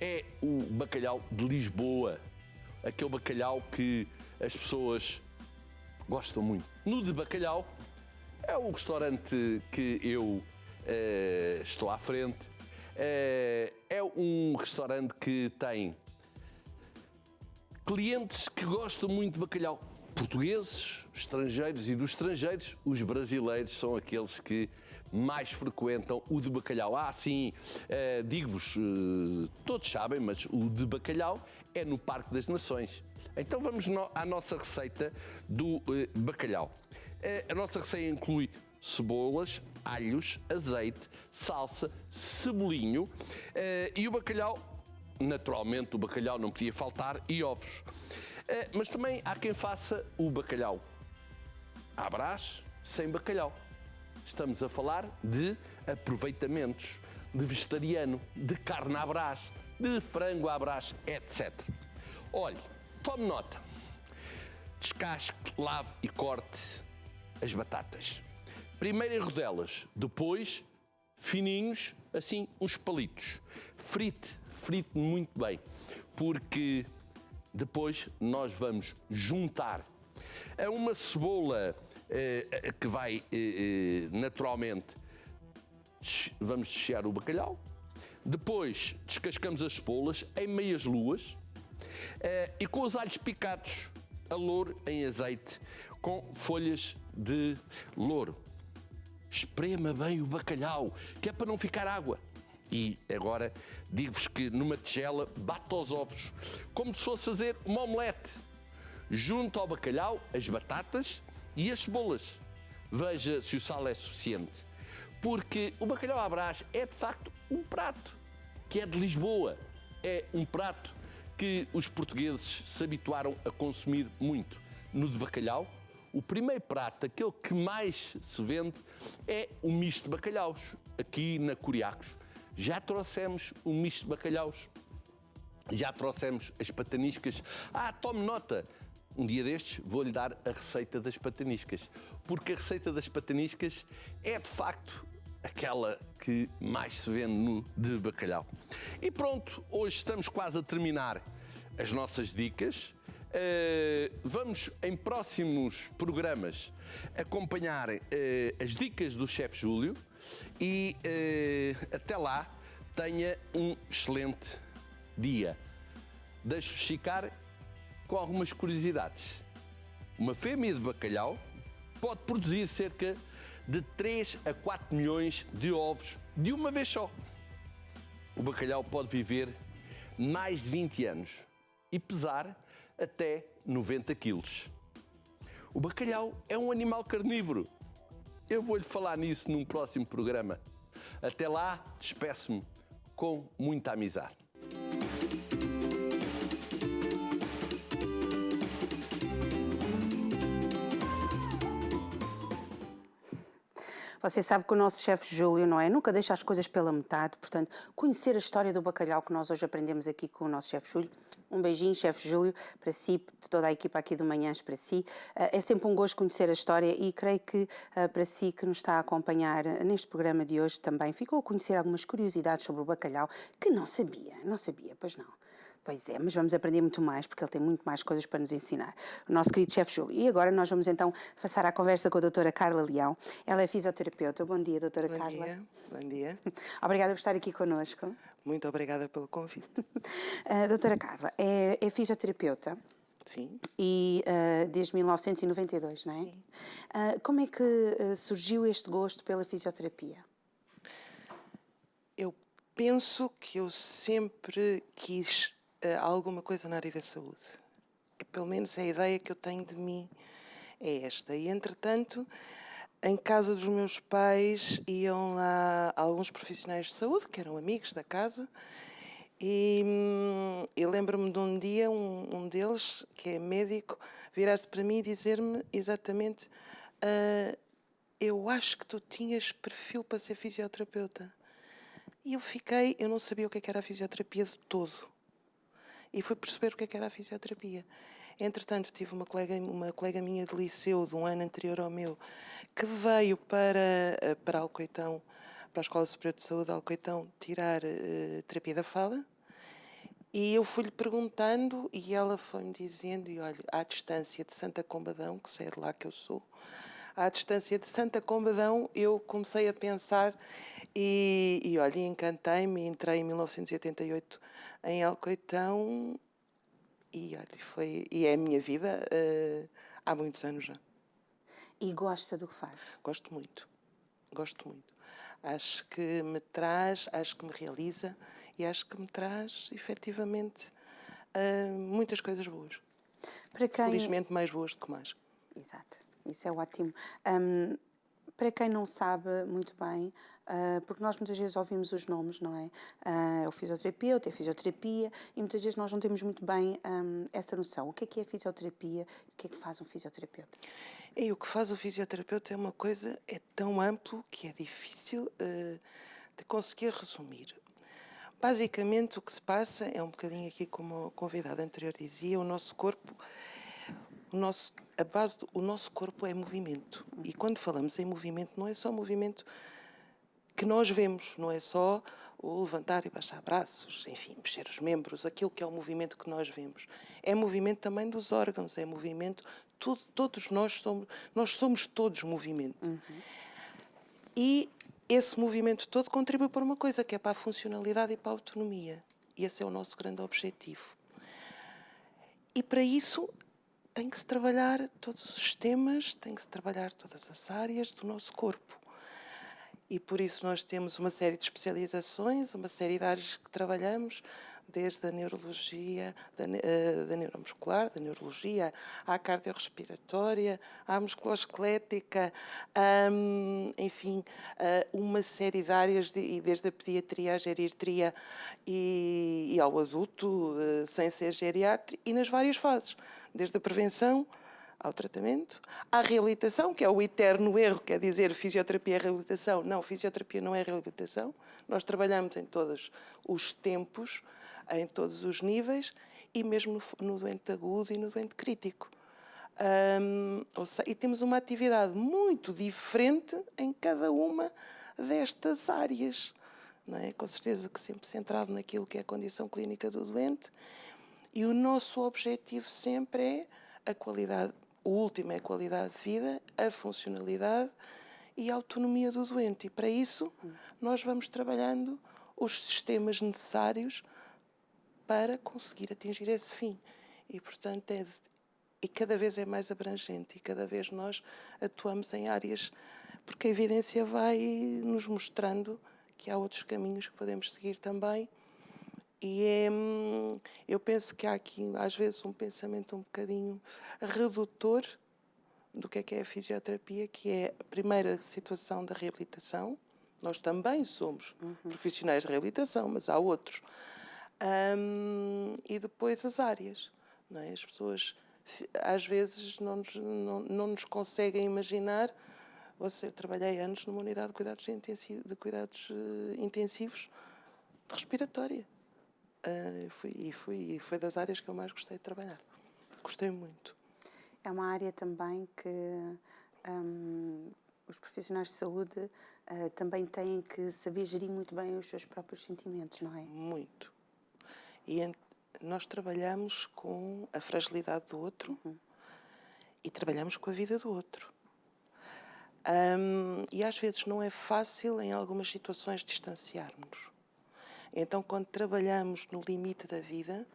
é o bacalhau de Lisboa. Aquele bacalhau que as pessoas gostam muito. No de bacalhau É o restaurante que eu estou à frente. É um restaurante que tem clientes que gostam muito de bacalhau. Portugueses, estrangeiros, e dos estrangeiros, os brasileiros são aqueles que mais frequentam o de bacalhau. Sim, digo-vos, todos sabem, mas o de bacalhau é no Parque das Nações. Então vamos à nossa receita do bacalhau. A nossa receita inclui cebolas, alhos, azeite, salsa, cebolinho e o bacalhau. Naturalmente, o bacalhau não podia faltar, e ovos. Mas também há quem faça o bacalhau à Brás sem bacalhau. Estamos a falar de aproveitamentos, de vegetariano, de carne à Brás, de frango à Brás, etc. Olhe, tome nota. Descasque, lave e corte as batatas. Primeiro em rodelas, depois fininhos, assim, uns palitos. Frite muito bem, porque depois nós vamos juntar a uma cebola que vai naturalmente, vamos desfiar o bacalhau, depois descascamos as cebolas em meias luas e com os alhos picados a louro em azeite com folhas de louro. Esprema bem o bacalhau, que é para não ficar água. E agora digo-vos que numa tigela bate os ovos, como se fosse fazer uma omelete. Junto ao bacalhau as batatas e as cebolas. Veja se o sal é suficiente, porque o bacalhau à Brás é de facto um prato que é de Lisboa. É um prato que os portugueses se habituaram a consumir muito. No de bacalhau, o primeiro prato, aquele que mais se vende, é o misto de bacalhaus, aqui na Coriacos. Já trouxemos o misto de bacalhaus, já trouxemos as pataniscas. Tome nota, um dia destes vou-lhe dar a receita das pataniscas, porque a receita das pataniscas é de facto aquela que mais se vende no de bacalhau. E pronto, hoje estamos quase a terminar as nossas dicas. Vamos em próximos programas acompanhar as dicas do chefe Júlio e até lá tenha um excelente dia. Deixo-vos ficar com algumas curiosidades. Uma fêmea de bacalhau pode produzir cerca de 3 a 4 milhões de ovos de uma vez só. O bacalhau pode viver mais de 20 anos e pesar até 90 quilos. O bacalhau é um animal carnívoro. Eu vou-lhe falar nisso num próximo programa. Até lá, despeço-me com muita amizade. Você sabe que o nosso chefe Júlio, não é? Nunca deixa as coisas pela metade, portanto, conhecer a história do bacalhau que nós hoje aprendemos aqui com o nosso chefe Júlio. Um beijinho, chefe Júlio, para si, de toda a equipa aqui do Manhãs, para si. É sempre um gosto conhecer a história e creio que para si que nos está a acompanhar neste programa de hoje também ficou a conhecer algumas curiosidades sobre o bacalhau que não sabia, pois não. Pois é, mas vamos aprender muito mais, porque ele tem muito mais coisas para nos ensinar. O nosso querido chefe Júlio. E agora nós vamos então passar à conversa com a doutora Carla Leão. Ela é fisioterapeuta. Bom dia, doutora Carla. Bom dia, bom dia. Obrigada por estar aqui connosco. Muito obrigada pelo convite. Doutora Carla, é fisioterapeuta. Sim. E desde 1992, não é? Sim. Como é que surgiu este gosto pela fisioterapia? Eu penso que eu sempre quis alguma coisa na área da saúde. Pelo menos a ideia que eu tenho de mim é esta. E, entretanto, em casa dos meus pais iam lá alguns profissionais de saúde, que eram amigos da casa, e eu lembro-me de um dia, um deles, que é médico, virar-se para mim e dizer-me exatamente: eu acho que tu tinhas perfil para ser fisioterapeuta. E eu não sabia o que era a fisioterapia de todo. E fui perceber o que era a fisioterapia. Entretanto, tive uma colega minha de liceu, de um ano anterior ao meu, que veio para Alcoitão, para a Escola Superior de Saúde de Alcoitão, tirar terapia da fala. E eu fui-lhe perguntando e ela foi-me dizendo, e olha, à distância de Santa Combadão, que é de lá que eu sou, à distância de Santa Combadão, eu comecei a pensar e olha, encantei-me, entrei em 1988 em Alcoitão e olha, e é a minha vida há muitos anos já. E gosta do que faz? Gosto muito, gosto muito. Acho que me traz, acho que me realiza e acho que me traz, efetivamente, muitas coisas boas. Para quem... Felizmente mais boas do que más. Exato, isso é ótimo. Para quem não sabe muito bem, porque nós muitas vezes ouvimos os nomes, não é? É o fisioterapeuta, é a fisioterapia, e muitas vezes nós não temos muito bem essa noção. O que é a fisioterapia e o que é que faz um fisioterapeuta? E o que faz o fisioterapeuta é uma coisa, é tão amplo que é difícil de conseguir resumir. Basicamente o que se passa é um bocadinho aqui como o convidado anterior dizia, o nosso corpo, o nosso corpo é movimento. E quando falamos em movimento, não é só movimento que nós vemos, não é só o levantar e baixar braços, enfim, mexer os membros, aquilo que é o movimento que nós vemos. É movimento também dos órgãos, é movimento, todos nós somos todos movimento. E esse movimento todo contribui para uma coisa, que é para a funcionalidade e para a autonomia. E esse é o nosso grande objetivo. E para isso tem que se trabalhar todos os sistemas, tem que se trabalhar todas as áreas do nosso corpo. E por isso nós temos uma série de especializações, uma série de áreas que trabalhamos, desde a neurologia, da neuromuscular, da neurologia, à cardiorrespiratória, à musculoesquelética, enfim, uma série de áreas, desde a pediatria à geriatria e ao adulto, sem ser geriátrico, e nas várias fases, desde a prevenção ao tratamento, à reabilitação, que é o eterno erro, quer dizer, fisioterapia é reabilitação. Não, fisioterapia não é reabilitação. Nós trabalhamos em todos os tempos, em todos os níveis, e mesmo no doente agudo e no doente crítico. E temos uma atividade muito diferente em cada uma destas áreas. Não é? Com certeza que sempre centrado naquilo que é a condição clínica do doente. E o nosso objetivo sempre é a qualidade. O último é a qualidade de vida, a funcionalidade e a autonomia do doente. E para isso nós vamos trabalhando os sistemas necessários para conseguir atingir esse fim. E, portanto, e cada vez é mais abrangente e cada vez nós atuamos em áreas, porque a evidência vai nos mostrando que há outros caminhos que podemos seguir também. E eu penso que há aqui, às vezes, um pensamento um bocadinho redutor do que é a fisioterapia, que é a primeira situação da reabilitação. Nós também somos profissionais de reabilitação, mas há outros. E depois as áreas. Não é? As pessoas, às vezes, não nos conseguem imaginar. Eu trabalhei anos numa unidade de cuidados intensivos de respiratória. Foi das áreas que eu mais gostei de trabalhar. Gostei muito. É uma área também que os profissionais de saúde também têm que saber gerir muito bem os seus próprios sentimentos, não é? Muito. E nós trabalhamos com a fragilidade do outro e trabalhamos com a vida do outro. E às vezes não é fácil, em algumas situações, distanciarmos. Então, quando trabalhamos no limite da vida,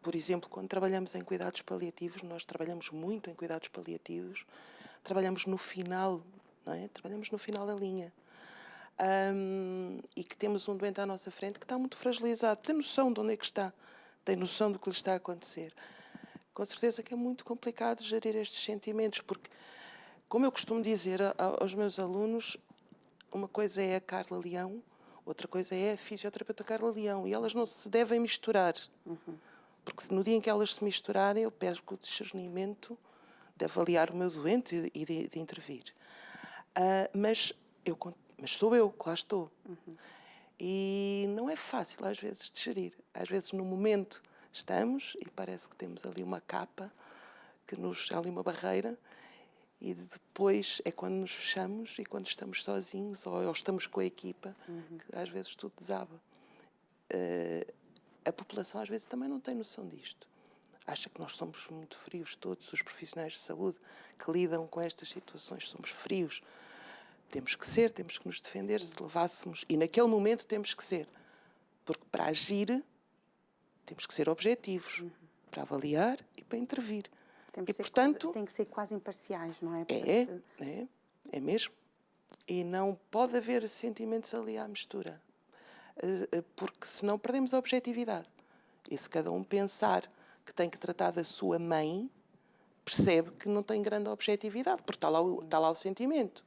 por exemplo, quando trabalhamos em cuidados paliativos, nós trabalhamos muito em cuidados paliativos, trabalhamos no final, não é? Trabalhamos no final da linha. E que temos um doente à nossa frente que está muito fragilizado, tem noção de onde é que está, tem noção do que lhe está a acontecer. Com certeza que é muito complicado gerir estes sentimentos, porque, como eu costumo dizer aos meus alunos, uma coisa é a Carla Leão, outra coisa é a fisioterapeuta Carla Leão, e elas não se devem misturar. Porque no dia em que elas se misturarem, eu perco o discernimento de avaliar o meu doente e de intervir. Mas sou eu que lá estou. E não é fácil, às vezes, de gerir. Às vezes, no momento, estamos e parece que temos ali uma capa, há ali uma barreira, e depois é quando nos fechamos e quando estamos sozinhos ou estamos com a equipa, que às vezes tudo desaba. A população às vezes também não tem noção disto. acha que nós somos muito frios, todos os profissionais de saúde que lidam com estas situações, somos frios. Temos que ser, temos que nos defender, se levássemos, e naquele momento temos que ser, porque para agir temos que ser objetivos, para avaliar e para intervir. Tem que ser quase imparciais, não é? É mesmo. E não pode haver sentimentos ali à mistura, porque senão perdemos a objetividade. E se cada um pensar que tem que tratar da sua mãe, percebe que não tem grande objetividade, porque está lá o sentimento.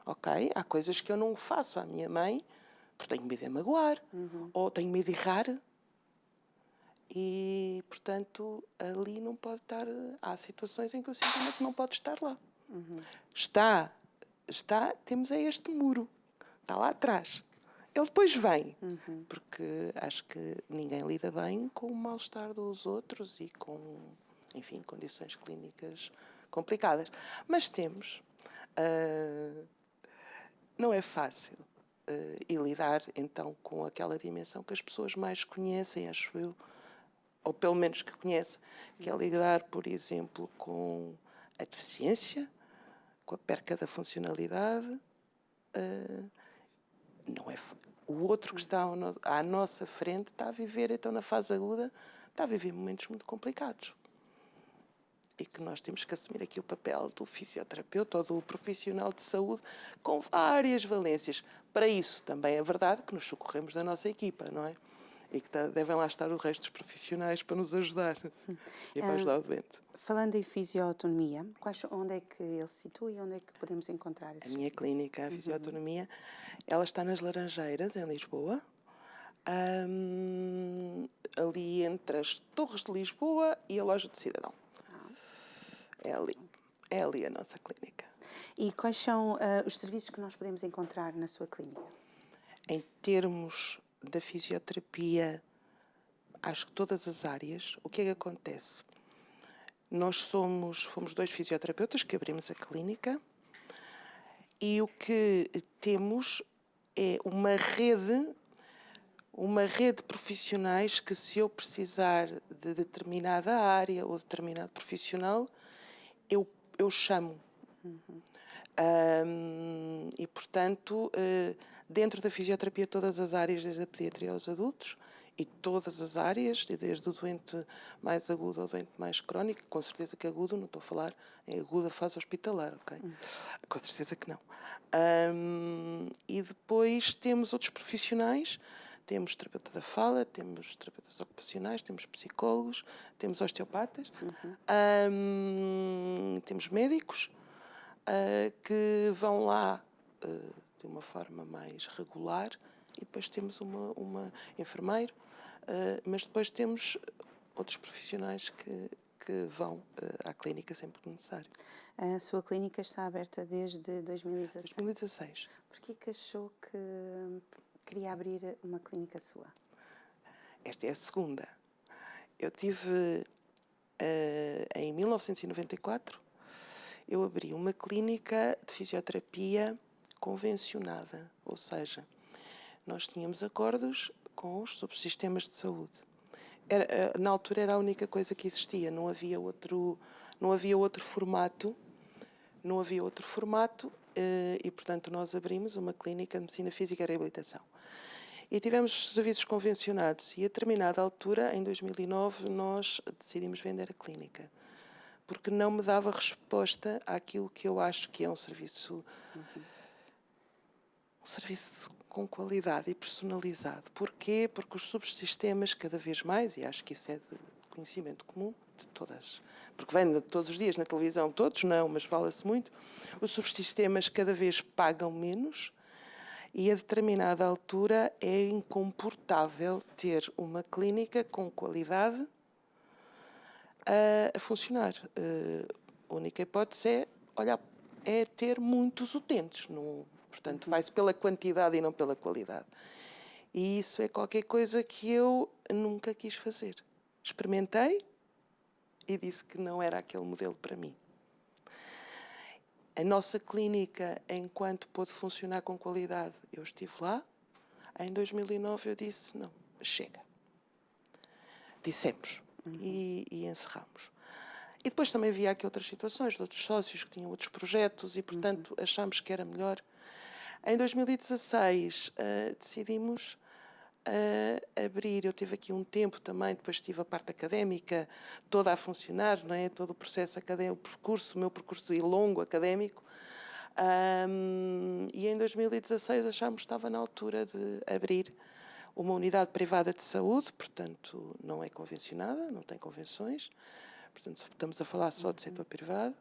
Ok? Há coisas que eu não faço à minha mãe porque tenho medo de magoar, ou tenho medo de errar. E, portanto, ali não pode estar... Há situações em que o sentimento não pode estar lá. Temos este muro. Está lá atrás. Ele depois vem. Porque acho que ninguém lida bem com o mal-estar dos outros e com, enfim, condições clínicas complicadas. Mas temos... não é fácil. E lidar, então, com aquela dimensão que as pessoas mais conhecem, acho eu, ou pelo menos que conhecem, que é lidar, por exemplo, com a deficiência, com a perca da funcionalidade. Não é o outro que está à nossa frente está a viver, então, na fase aguda, está a viver momentos muito complicados. E que nós temos que assumir aqui o papel do fisioterapeuta ou do profissional de saúde com várias valências. Para isso, também é verdade que nos socorremos da nossa equipa, não é? E que devem lá estar o resto dos profissionais para nos ajudar e para ajudar o doente. Falando em fisioautonomia, onde é que ele se situa e onde é que podemos encontrar isso? A minha clínica, a fisioautonomia, ela está nas Laranjeiras, em Lisboa. Ali entre as Torres de Lisboa e a Loja do Cidadão. É ali a nossa clínica. E quais são os serviços que nós podemos encontrar na sua clínica? Em termos da fisioterapia, acho que todas as áreas, o que é que acontece? Nós fomos 2 fisioterapeutas que abrimos a clínica e o que temos é uma rede de profissionais que, se eu precisar de determinada área ou determinado profissional, eu chamo. E, portanto, dentro da fisioterapia, todas as áreas, desde a pediatria aos adultos, e todas as áreas, desde o doente mais agudo ao doente mais crónico, com certeza que agudo, não estou a falar em aguda fase hospitalar, ok? Com certeza que não. E depois temos outros profissionais, temos terapeuta da fala, temos terapeutas ocupacionais, temos psicólogos, temos osteopatas, temos médicos que vão lá de uma forma mais regular, e depois temos uma enfermeiro, mas depois temos outros profissionais que vão à clínica sempre que necessário. A sua clínica está aberta desde 2016. 2016. Porquê que achou que queria abrir uma clínica sua? Esta é a segunda. Eu tive, em 1994, eu abri uma clínica de fisioterapia convencionada, ou seja, nós tínhamos acordos com os subsistemas de saúde. Na altura era a única coisa que existia, não havia outro formato, e, portanto, nós abrimos uma clínica de medicina física e reabilitação. E tivemos serviços convencionados, e a determinada altura, em 2009, nós decidimos vender a clínica, porque não me dava resposta àquilo que eu acho que é um serviço com qualidade e personalizado. Porquê? Porque os subsistemas, cada vez mais, e acho que isso é de conhecimento comum de todas, porque vem todos os dias na televisão, todos não, mas fala-se muito, os subsistemas cada vez pagam menos, e a determinada altura é incomportável ter uma clínica com qualidade a funcionar. A única hipótese é ter muitos utentes. Portanto, vai-se pela quantidade e não pela qualidade. E isso é qualquer coisa que eu nunca quis fazer. Experimentei e disse que não era aquele modelo para mim. A nossa clínica, enquanto pôde funcionar com qualidade, eu estive lá. Em 2009 eu disse, não, chega. Dissemos, e encerramos. E depois também havia aqui outras situações, de outros sócios que tinham outros projetos e, portanto, achámos que era melhor. Em 2016, decidimos abrir. Eu tive aqui um tempo também, depois tive a parte académica toda a funcionar, não é? Todo o processo académico, o meu percurso longo académico. E em 2016 achámos que estava na altura de abrir uma unidade privada de saúde, portanto não é convencionada, não tem convenções, portanto estamos a falar só de setor privado,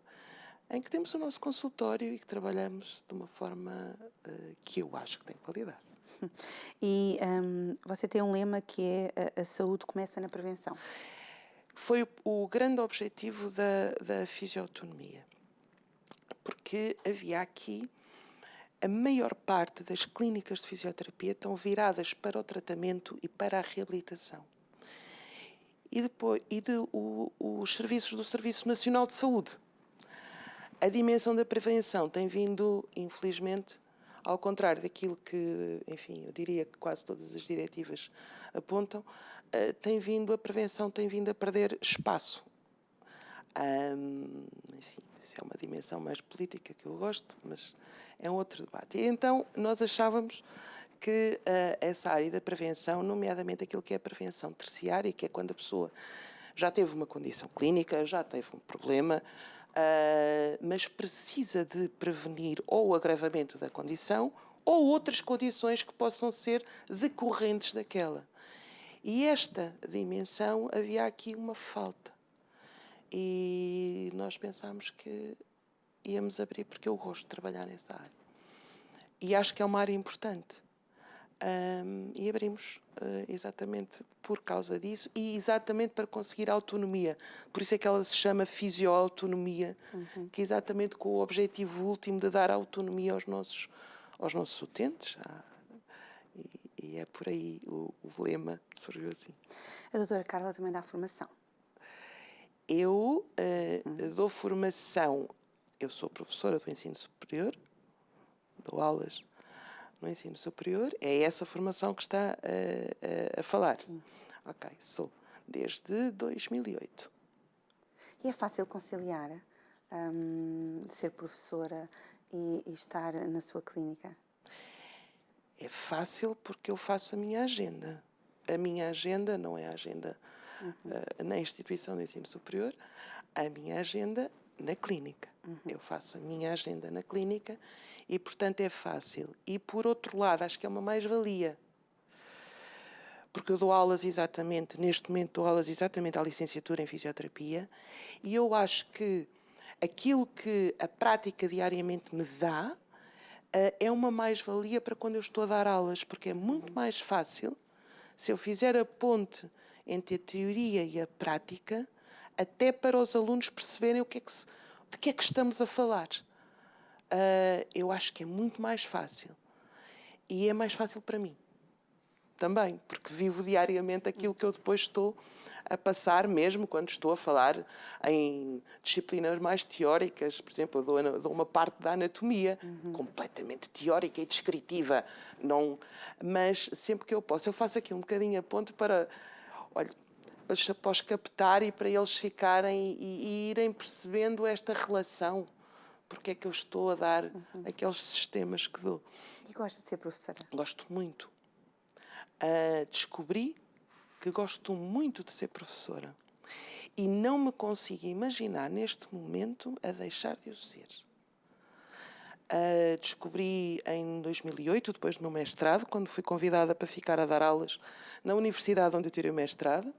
em que temos o nosso consultório e que trabalhamos de uma forma que eu acho que tem qualidade. E você tem um lema que é a saúde começa na prevenção. Foi o grande objetivo da fisioautonomia, porque havia aqui a maior parte das clínicas de fisioterapia estão viradas para o tratamento e para a reabilitação. E depois os serviços do Serviço Nacional de Saúde. A dimensão da prevenção tem vindo, infelizmente, ao contrário daquilo que, enfim, eu diria que quase todas as diretivas apontam, a prevenção tem vindo a perder espaço. Enfim, isso é uma dimensão mais política que eu gosto, mas é um outro debate. E então nós achávamos que essa área da prevenção, nomeadamente aquilo que é a prevenção terciária, que é quando a pessoa já teve uma condição clínica, já teve um problema, mas precisa de prevenir ou o agravamento da condição ou outras condições que possam ser decorrentes daquela. E esta dimensão, havia aqui uma falta. E nós pensámos que íamos abrir, porque eu gosto de trabalhar nessa área. E acho que é uma área importante. E abrimos exatamente por causa disso e exatamente para conseguir autonomia. Por isso é que ela se chama fisioautonomia, que é exatamente com o objetivo último de dar autonomia aos nossos utentes. E é por aí o lema surgiu assim. A doutora Carla também dá formação. Eu dou formação, eu sou professora do ensino superior, dou aulas no ensino superior, é essa formação que está a falar. Sim. Ok, sou desde 2008. E é fácil conciliar ser professora e estar na sua clínica? É fácil porque eu faço a minha agenda. A minha agenda não é a agenda na instituição de ensino superior, a minha agenda na clínica. Eu faço a minha agenda na clínica e, portanto, é fácil. E, por outro lado, acho que é uma mais-valia. Porque eu dou aulas exatamente, neste momento dou aulas exatamente à licenciatura em fisioterapia e eu acho que aquilo que a prática diariamente me dá é uma mais-valia para quando eu estou a dar aulas, porque é muito mais fácil se eu fizer a ponte entre a teoria e a prática, até para os alunos perceberem de que é que estamos a falar. Eu acho que é muito mais fácil. E é mais fácil para mim também, porque vivo diariamente aquilo que eu depois estou a passar, mesmo quando estou a falar em disciplinas mais teóricas. Por exemplo, eu dou uma parte da anatomia, completamente teórica e descritiva, mas sempre que eu posso, eu faço aqui um bocadinho a ponte para os captar e para eles ficarem e irem percebendo esta relação, porque é que eu estou a dar aqueles sistemas que dou. E gosta de ser professora? Gosto muito. Descobri que gosto muito de ser professora e não me consigo imaginar neste momento a deixar de o ser. Descobri em 2008, depois do meu mestrado, quando fui convidada para ficar a dar aulas na universidade onde eu tirei o mestrado.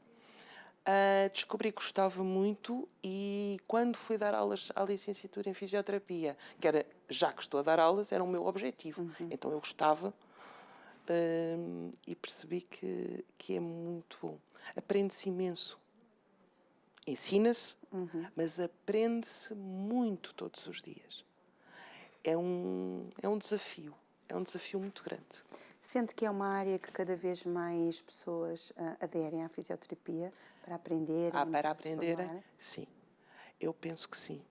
Descobri que gostava muito e quando fui dar aulas à licenciatura em fisioterapia, que era, já que estou a dar aulas, era o meu objetivo. Então eu gostava e percebi que é muito bom. Aprende-se imenso. Ensina-se, mas aprende-se muito todos os dias. É um desafio. É um desafio muito grande. Sente que é uma área que cada vez mais pessoas aderem à fisioterapia para aprenderem? Para aprenderem? Sim. Eu penso que sim.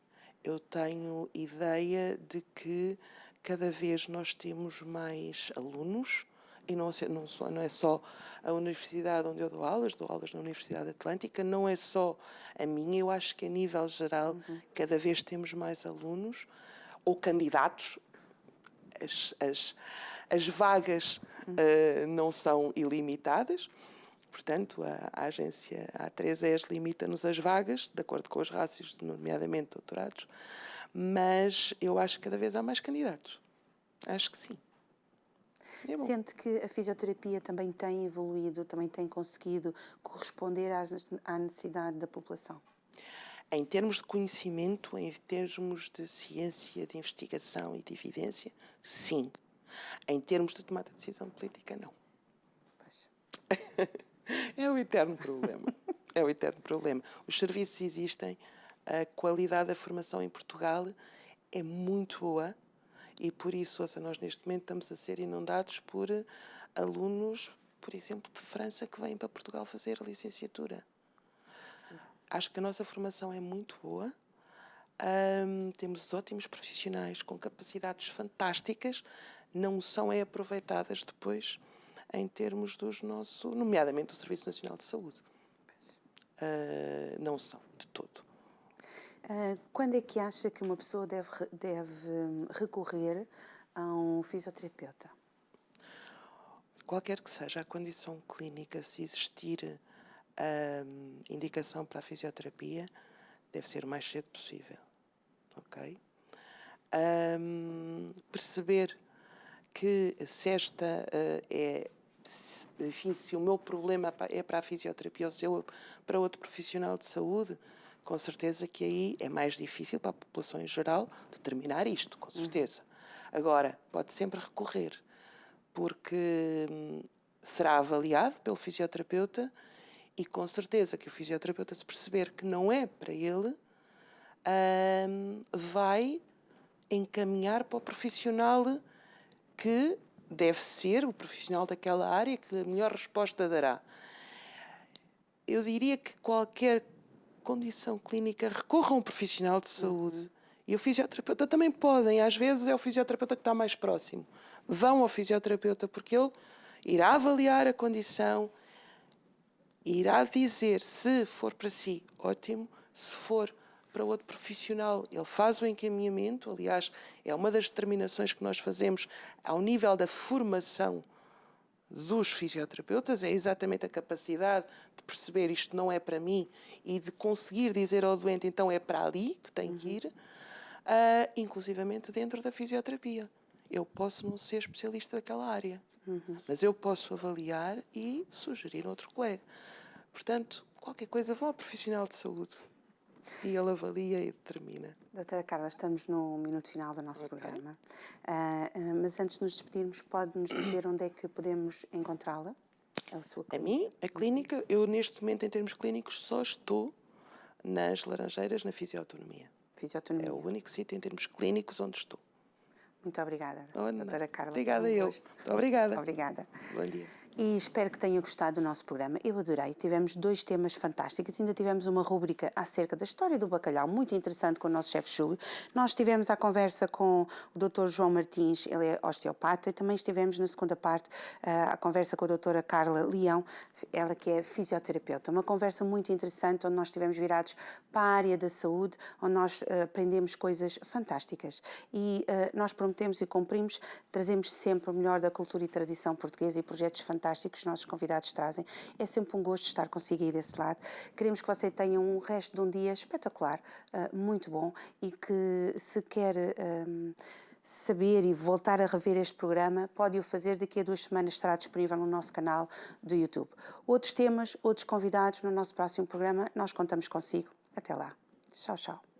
Eu tenho ideia de que cada vez nós temos mais alunos e não é só a universidade onde eu dou aulas na Universidade Atlântica, não é só a minha, eu acho que a nível geral cada vez temos mais alunos ou candidatos, as vagas não são ilimitadas, portanto a agência A3ES limita-nos as vagas, de acordo com os rácios, nomeadamente doutorados, mas eu acho que cada vez há mais candidatos, acho que sim. É bom. Sente que a fisioterapia também tem evoluído, também tem conseguido corresponder à necessidade da população? Em termos de conhecimento, em termos de ciência, de investigação e de evidência, sim. Em termos de tomada de decisão política, não. Pois. É o eterno problema. É o eterno problema. Os serviços existem, a qualidade da formação em Portugal é muito boa e por isso, nós neste momento estamos a ser inundados por alunos, por exemplo, de França que vêm para Portugal fazer a licenciatura. Sim. Acho que a nossa formação é muito boa. Temos ótimos profissionais com capacidades fantásticas, não são aproveitadas depois em termos nomeadamente do Serviço Nacional de Saúde. Não são, de todo. Quando é que acha que uma pessoa deve recorrer a um fisioterapeuta? Qualquer que seja a condição clínica, se existir indicação para a fisioterapia, deve ser o mais cedo possível. Ok? Perceber que se se o meu problema é para a fisioterapia ou se é para outro profissional de saúde, com certeza que aí é mais difícil para a população em geral determinar isto, com certeza. Agora, pode sempre recorrer, porque será avaliado pelo fisioterapeuta e com certeza que o fisioterapeuta, se perceber que não é para ele, vai encaminhar para o profissional que deve ser o profissional daquela área que a melhor resposta dará. Eu diria que qualquer condição clínica recorra a um profissional de saúde e o fisioterapeuta também podem, às vezes é o fisioterapeuta que está mais próximo. Vão ao fisioterapeuta porque ele irá avaliar a condição, irá dizer se for para si, ótimo, se for para outro profissional, ele faz o encaminhamento. Aliás, é uma das determinações que nós fazemos ao nível da formação dos fisioterapeutas, é exatamente a capacidade de perceber isto não é para mim e de conseguir dizer ao doente, então é para ali que tem que ir, inclusivamente dentro da fisioterapia. Eu posso não ser especialista daquela área, mas eu posso avaliar e sugerir outro colega. Portanto, qualquer coisa, vão ao profissional de saúde e ele avalia e determina. Doutora Carla, estamos no minuto final do nosso programa, mas antes de nos despedirmos, pode-nos dizer onde é que podemos encontrá-la? A sua clínica? A mim, a clínica, eu neste momento em termos clínicos só estou nas Laranjeiras, na Fisioautonomia. Fisioautonomia. É o único sítio em termos clínicos onde estou. Muito obrigada, doutora Carla. Obrigada eu. Obrigada. Obrigada. Bom dia. E espero que tenha gostado do nosso programa. Eu adorei. Tivemos 2 temas fantásticos. Ainda tivemos uma rúbrica acerca da história do bacalhau, muito interessante, com o nosso chefe Júlio. Nós tivemos a conversa com o Dr. João Martins, ele é osteopata, e também estivemos na segunda parte a conversa com a doutora Carla Leão, ela que é fisioterapeuta. Uma conversa muito interessante, onde nós estivemos virados para a área da saúde, onde nós aprendemos coisas fantásticas. E nós prometemos e cumprimos, trazemos sempre o melhor da cultura e tradição portuguesa e projetos fantásticos que os nossos convidados trazem. É sempre um gosto estar consigo aí desse lado. Queremos que você tenha um resto de um dia espetacular, muito bom, e que se quer saber e voltar a rever este programa, pode o fazer. Daqui a 2 semanas estará disponível no nosso canal do YouTube. Outros temas, outros convidados no nosso próximo programa, nós contamos consigo. Até lá. Tchau, tchau.